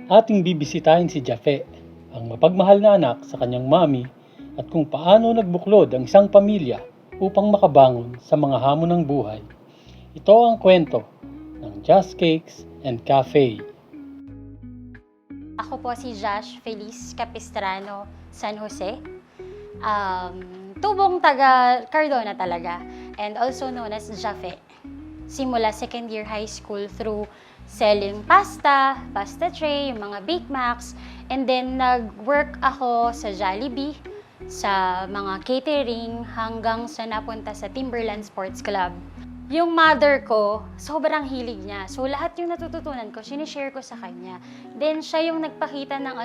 Ating bibisitahin si Jafe, ang mapagmahal na anak sa kanyang mami at kung paano nagbuklod ang isang pamilya upang makabangon sa mga hamon ng buhay. Ito ang kwento ng Just Cakes and Cafe. Ako po si Josh Feliz Capistrano San Jose. Tubong taga Cardona talaga, and also known as Jafe. Simula second year high school through selling pasta tray, yung mga Bake Macs, and then nag-work ako sa Jollibee, sa mga catering, hanggang sa napunta sa Timberland Sports Club. Yung mother ko, sobrang hilig niya. So, lahat yung natututunan ko, sinishare ko sa kanya. Then, siya yung nagpakita ng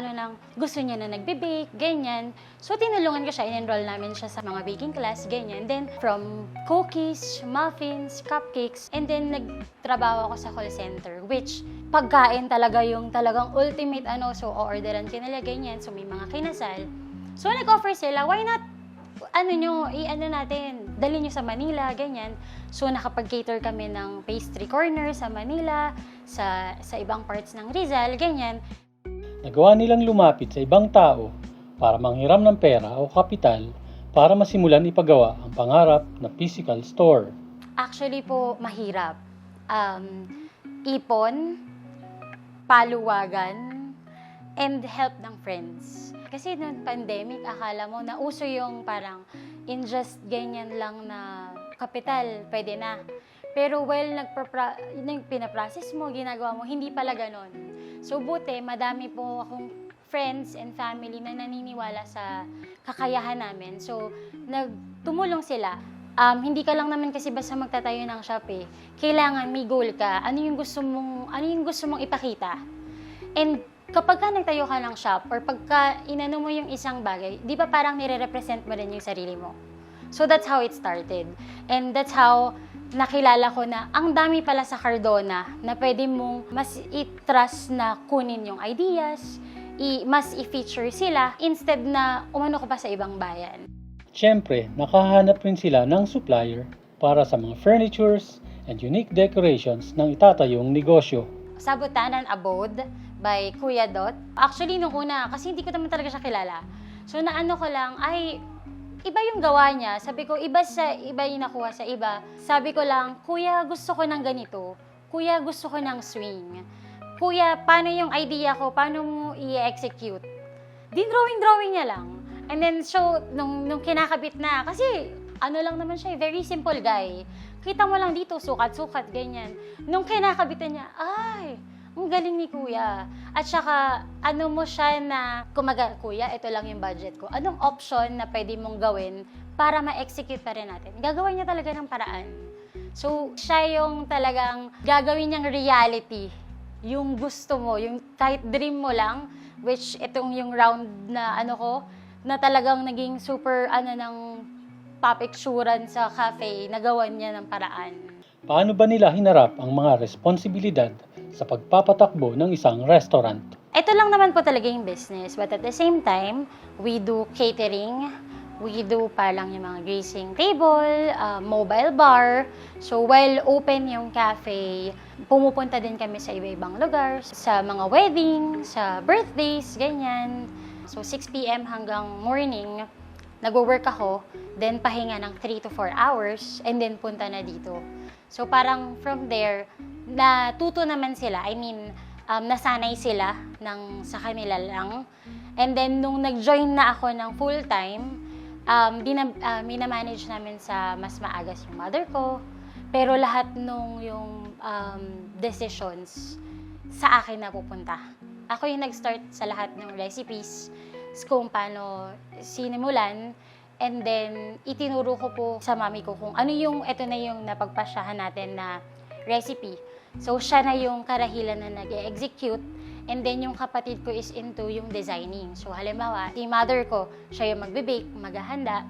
gusto niya na nagbe-bake, ganyan. So, tinulungan ko siya, in-enroll namin siya sa mga baking class, ganyan. Then, from cookies, muffins, cupcakes, and then, nagtrabaho ako sa call center, which, pagkain talaga yung talagang ultimate so, o-orderan ka nila, ganyan. So, may mga kinasal. So, nag-offer sila, why not dali nyo sa Manila, ganyan. So, nakapag-cater kami ng pastry corner sa Manila, sa ibang parts ng Rizal, ganyan. Nagawa nilang lumapit sa ibang tao para manghiram ng pera o kapital para masimulan ipagawa ang pangarap na physical store. Actually po, mahirap. Ipon, paluwagan, and help ng friends. Kasi noong pandemic, akala mo nauso yung parang in just ganyan lang na kapital, pwede na. Pero pinaprocess mo, ginagawa mo, hindi pala ganon. So buti, madami po akong friends and family na naniniwala sa kakayahan namin. So tumulong sila. Hindi ka lang naman kasi basta magtatayo ng shop eh. Kailangan may goal ka. Ano yung gusto mong ipakita? And kapag nagtayo ka ng shop or pagka inano mo yung isang bagay, di ba parang nire-represent mo rin yung sarili mo? So that's how it started. And that's how nakilala ko na ang dami pala sa Cardona na pwede mong mas i-trust na kunin yung ideas, mas i-feature sila instead na umano ko pa sa ibang bayan. Siyempre, nakahanap rin sila ng supplier para sa mga furnitures and unique decorations ng itatayong negosyo. Sabutanan Abode by Kuya Dot. Actually, nung una, kasi hindi ko naman talaga siya kilala. So, naano ko lang, iba yung gawa niya. Sabi ko, iba yung nakuha sa iba. Sabi ko lang, Kuya, gusto ko ng ganito. Kuya, gusto ko ng swing. Kuya, paano yung idea ko? Paano mo i-execute? Drawing niya lang. And then, so, nung kinakabit na, kasi, lang naman siya, very simple guy. Kita mo lang dito, sukat-sukat, ganyan. Nung kinakabitan niya, ang galing ni Kuya. At saka, mo siya na, Kuya, ito lang yung budget ko. Anong option na pwede mong gawin para ma-execute pa rin natin? Gagawin niya talaga ng paraan. So, siya yung talagang gagawin niyang reality. Yung gusto mo, yung kahit dream mo lang, which itong yung round na na talagang naging super, ng papicturan sa cafe, nagawan niya ng paraan. Paano ba nila hinarap ang mga responsibilidad sa pagpapatakbo ng isang restaurant? Ito lang naman po talaga yung business. But at the same time, we do catering. We do parang yung mga grazing table, mobile bar. So while open yung cafe, pumupunta din kami sa iba-ibang lugar. Sa mga wedding, sa birthdays, ganyan. So 6 p.m. hanggang morning, nagwo-work ako. Then pahinga ng 3 to 4 hours. And then punta na dito. So parang from there, natuto naman sila. Nasanay sila sa kanila lang. And then, nung nag-join na ako ng full-time, minamanage namin sa mas maagas yung mother ko. Pero lahat yung decisions sa akin na pupunta. Ako yung nag-start sa lahat ng recipes, kung paano sinimulan. And then, itinuro ko po sa mami ko kung ito na yung napagpasyahan natin na recipe. So, siya na yung karahilan na nag-execute. And then, yung kapatid ko is into yung designing. So, halimbawa, si mother ko, siya yung magbe-bake, maghahanda.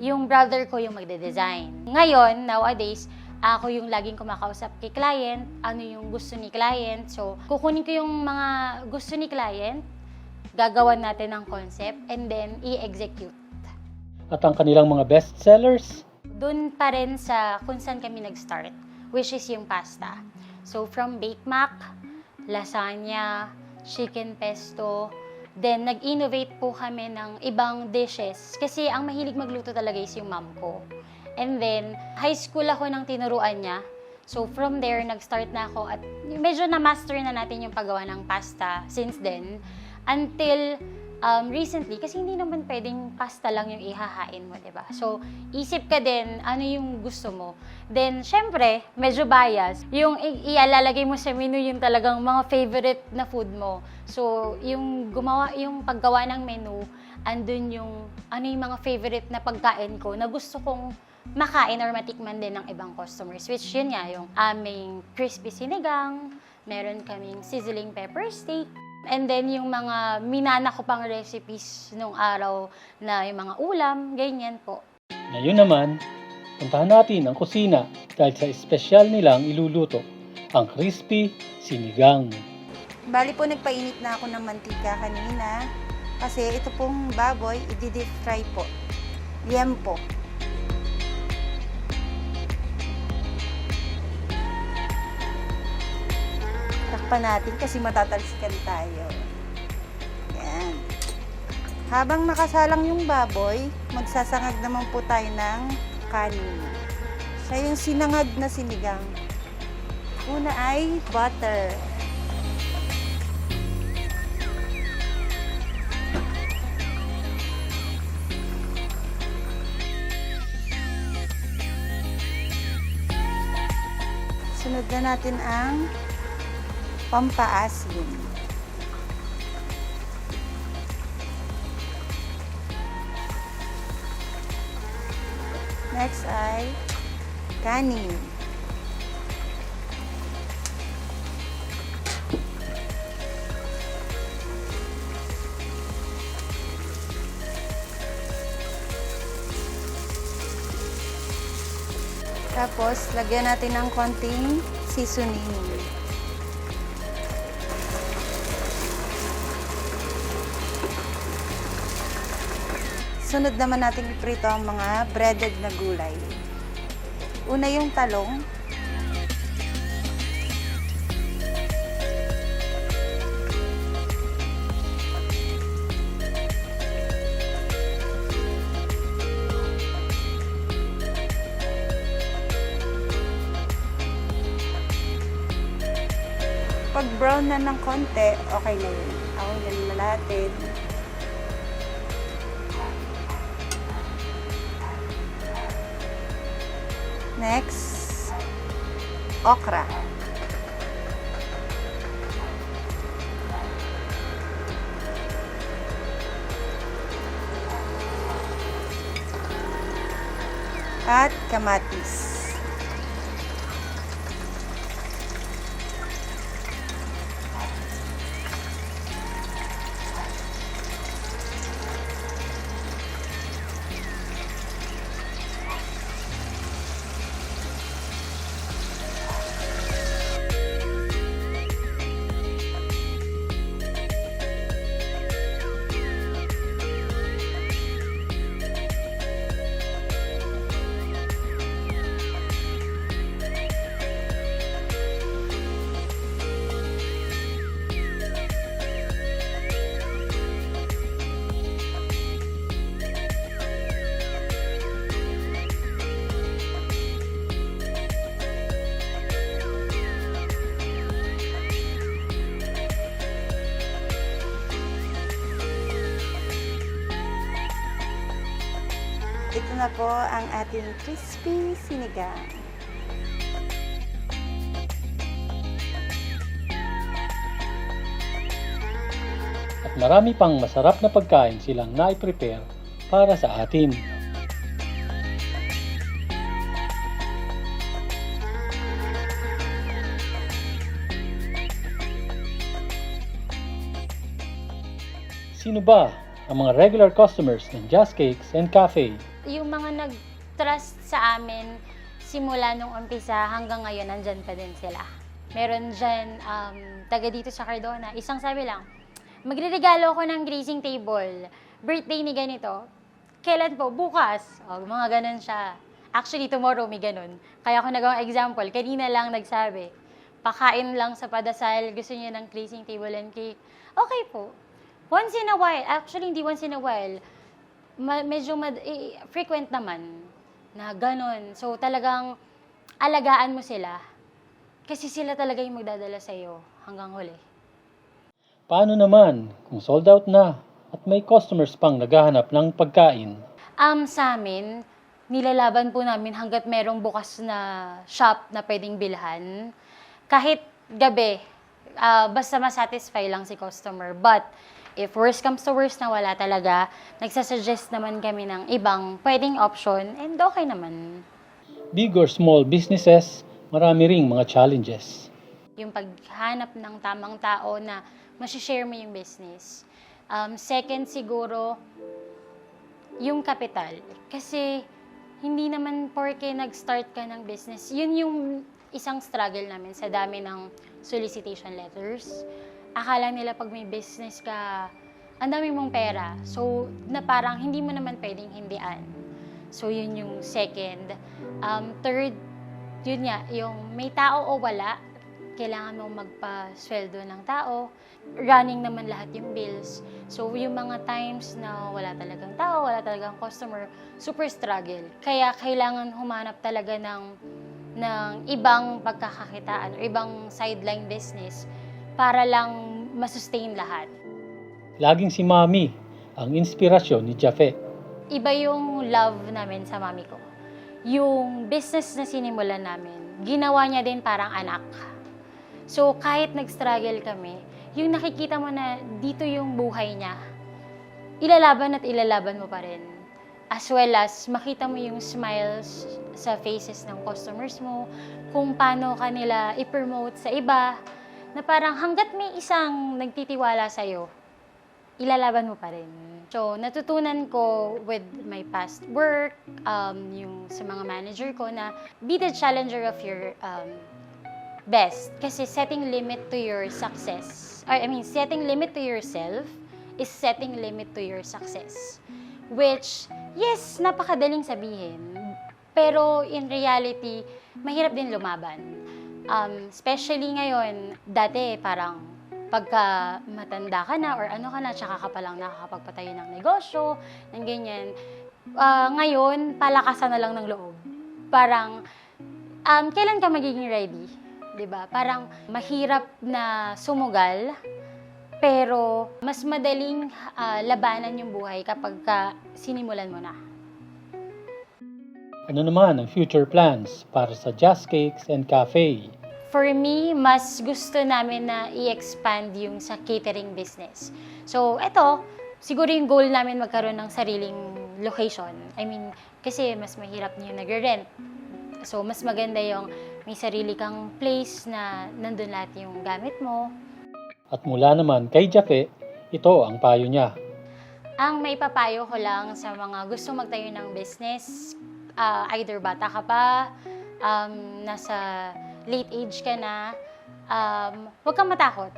Yung brother ko yung magde-design. Ngayon, nowadays, ako yung laging kumakausap kay client, ano yung gusto ni client. So, kukunin ko yung mga gusto ni client, gagawan natin ng concept, and then i-execute. At ang kanilang mga best sellers? Doon pa rin sa kung saan kami nag-start, which is yung pasta. So from Bake Mac, lasagna, chicken pesto. Then, nag-innovate po kami ng ibang dishes. Kasi ang mahilig magluto talaga is yung mom ko. And then, high school ako nang tinuruan niya. So, from there, nag-start na ako at medyo na-master na natin yung paggawa ng pasta since then. Until recently, kasi hindi naman pwedeng pasta lang yung ihahain mo, diba? So, isip ka din, ano yung gusto mo. Then, syempre, medyo bias. Yung ialalagay mo sa menu yung talagang mga favorite na food mo. So, yung paggawa ng menu, andun yung, ano yung mga favorite na pagkain ko na gusto kong makain or matikman din ng ibang customers. Which yun nga, yung aming crispy sinigang, meron kaming sizzling pepper steak, and then yung mga minana ko pang recipes nung araw na yung mga ulam, ganyan po. Ngayon naman, puntahan natin ang kusina dahil sa espesyal nilang iluluto, ang crispy sinigang. Bali po, nagpainit na ako ng mantika kanina kasi ito pong baboy, i-deep fry po. Liempo. Takpan natin kasi matatalsikan tayo. Yan. Habang nakasalang yung baboy, magsasangag naman po tayo ng kanin. Siya yung sinangag na sinigang. Una ay butter. Sunod na natin ang pampaasim. Next ay kanin. Tapos, lagyan natin ng konting seasoning. Sunod naman natin iprito ang mga breaded na gulay. Una yung talong. Pag brown na ng konti, okay na yun. Awayan na natin. Next, okra. At kamatis. Ito na po ang ating crispy sinigang. At marami pang masarap na pagkain silang nai-prepare para sa atin. Sino ba ang mga regular customers ng Just Cakes and Cafe? Yung mga nag-trust sa amin simula nung umpisa hanggang ngayon, nandyan pa din sila. Meron dyan, taga dito sa Cardona, isang sabi lang, magre-regalo ako ng grazing table, birthday ni ganito, kailan po? Bukas. O, mga ganun siya. Actually, tomorrow may ganun. Kaya ako nagawang example, kanina lang nagsabi, pakain lang sa padasal, gusto niya ng tracing table and cake, okay po. Once in a while, actually hindi once in a while, frequent naman na ganon. So talagang alagaan mo sila kasi sila talaga yung magdadala sa'yo hanggang huli. Paano naman kung sold out na at may customers pang naghahanap ng pagkain? Sa amin, nilalaban po namin hanggat merong bukas na shop na pwedeng bilhan. Kahit gabi, basta masatisfy lang si customer. But, if worst comes to worst na wala talaga, nagsasuggest naman kami ng ibang pwedeng option and okay naman. Big or small businesses, marami ring mga challenges. Yung paghanap ng tamang tao na masishare mo yung business. Second siguro, yung capital. Kasi hindi naman porke nag-start ka ng business, yun yung isang struggle namin sa dami ng solicitation letters. Akala nila pag may business ka, ang dami mong pera. So, na parang hindi mo naman pwedeng hindian. So, yun yung second. Third, yun nga, yung may tao o wala, kailangan mong magpa-sweldo ng tao. Running naman lahat yung bills. So, yung mga times na wala talagang tao, wala talagang customer, super struggle. Kaya kailangan humanap talaga ng ibang pagkakakitaan or ibang sideline business para lang masustain lahat. Laging si Mami ang inspirasyon ni Jaffe. Iba yung love namin sa mami ko. Yung business na sinimulan namin, ginawa niya din parang anak. So, kahit nag-struggle kami, yung nakikita mo na dito yung buhay niya, ilalaban at ilalaban mo pa rin. As well as, makita mo yung smiles sa faces ng customers mo, kung paano kanila i-promote sa iba, na parang hanggat may isang nagtitiwala sa'yo, ilalaban mo pa rin. So, natutunan ko with my past work, yung sa mga manager ko na be the challenger of your best. Kasi setting limit to your success, setting limit to yourself is setting limit to your success. Which, yes, napakadaling sabihin. Pero in reality, mahirap din lumaban. Especially ngayon, dati parang pagka matanda ka na or ano ka na, tsaka ka palang nakakapagpatayo ng negosyo, ng ganyan. Ngayon, palakasan na lang ng loob. Parang, kailan ka magiging ready? 'Di ba? Parang mahirap na sumugal, pero mas madaling labanan yung buhay kapag sinimulan mo na. Ano naman ang future plans para sa Just Cakes and Cafe? For me, mas gusto namin na i-expand yung sa catering business. So, eto, siguro yung goal namin magkaroon ng sariling location. Kasi mas mahirap na yung nagre-rent. So, mas maganda yung may sarili kang place na nandun lahat yung gamit mo. At mula naman kay Jaffe, ito ang payo niya. Ang may papayo ko lang sa mga gusto magtayo ng business, either bata ka pa, nasa late age ka na, huwag kang matakot.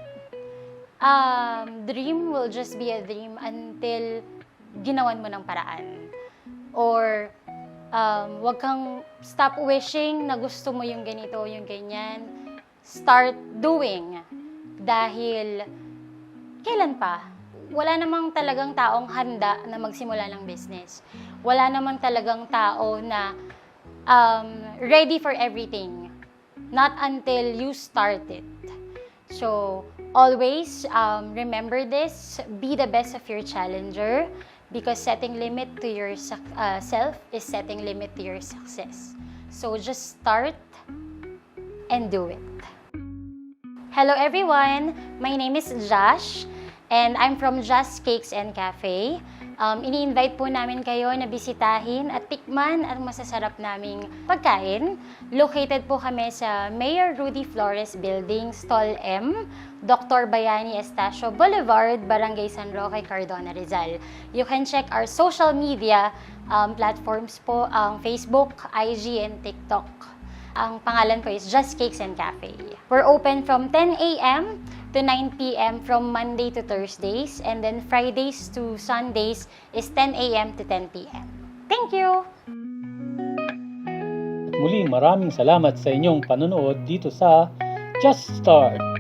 Dream will just be a dream until ginawan mo ng paraan. Or, wag kang stop wishing na gusto mo yung ganito, yung ganyan. Start doing. Dahil, kailan pa? Wala namang talagang taong handa na magsimula ng business. Wala namang talagang tao na ready for everything. Not until you start it. So, always remember this. Be the best of your challenger. Because setting limit to yourself is setting limit to your success. So just start and do it. Hello everyone, my name is Josh and I'm from Just Cakes and Cafe. Ini-invite po namin kayo na bisitahin at tikman ang masasarap naming pagkain. Located po kami sa Mayor Rudy Flores Building, Stall M, Dr. Bayani Estacio Boulevard, Barangay San Roque, Cardona, Rizal. You can check our social media platforms po, ang Facebook, IG, and TikTok. Ang pangalan po is Just Cakes and Cafe. We're open from 10 a.m. to 9 p.m. from Monday to Thursdays, and then Fridays to Sundays is 10 a.m. to 10 p.m. Thank you! At muli maraming salamat sa inyong panonood dito sa Just start!